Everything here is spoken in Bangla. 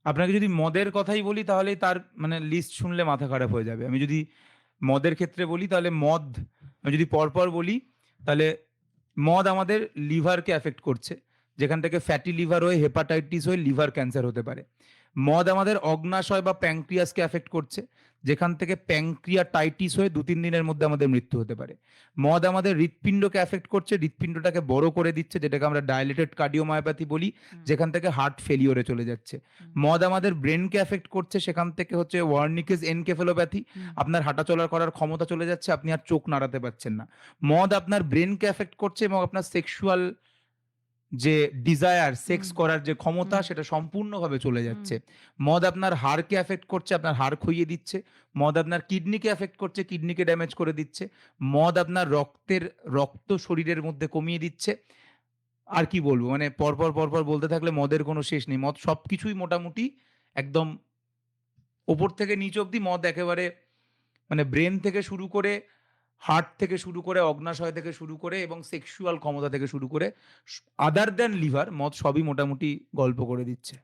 আপনাকে যদি মদের কথাই বলি তাহলে তার মানে লিস্ট শুনলে মাথা খারাপ হয়ে যাবে। আমি যদি মদের ক্ষেত্রে বলি তাহলে আমি যদি পরপর বলি তাহলে মদ আমাদের লিভারকে এফেক্ট করছে। যেখান থেকে ফ্যাটি লিভার হয়ে হেপাটাইটিস হয়ে লিভার ক্যান্সার হতে পারে। মদ আমাদের অগ্ন্যাশয় বা প্যানক্রিয়াসকে এফেক্ট করছে। যেখান থেকে প্যানক্রিয়াটাইটিস হয়ে ২-৩ দিনের মধ্যে আমাদের মৃত্যু হতে পারে। মদ আমাদের হৃৎপিণ্ডকে এফেক্ট করছে, হৃৎপিণ্ডটাকে বড় করে দিচ্ছে যেটাকে আমরা ডাইলেটেড কার্ডিওমায়োপ্যাথি বলি, হুম, যেখান থেকে হার্ট ফেলিওরে চলে যাচ্ছে। হুম, মদ আমাদের ব্রেনকে এফেক্ট করছে, সেখান থেকে হচ্ছে ওয়ার্নিকেস এনকেফেলোপ্যাথি। হুম, আপনার হাঁটাচলা করার ক্ষমতা চলে যাচ্ছে, আপনি আর চোখ নাড়াতে পারছেন না। মদ আপনার ব্রেনকে এফেক্ট করছে এবং আপনার সেক্সুয়াল যে ডিজায়ার, সেক্স হুম, করার যে ক্ষমতা হুম, সেটা সম্পূর্ণভাবে চলে হুম, যাচ্ছে। মদ আপনার হাড়কে এফেক্ট করছে, আপনার হাড় ক্ষইয়ে দিচ্ছে। মদ আপনার কিডনিকে এফেক্ট করছে, কিডনিকে ড্যামেজ করে দিচ্ছে। মদ আপনার রক্ত শরীরের মধ্যে কমিয়ে দিচ্ছে। আর কি বলব? মানে পরপর বলতে থাকলে মদের কোনো শেষ নেই। মদ সবকিছুই মোটামুটি একদম উপর থেকে নিচ অব্দি মদ একেবারে মানে ব্রেন থেকে শুরু করে, হার্ট থেকে শুরু করে, অগ্ন্যাশয় থেকে শুরু করে এবং সেক্সুয়াল ক্ষমতা থেকে শুরু করে আদার দ্যান লিভার মদ সবই মোটামুটি গল্প করে দিচ্ছে।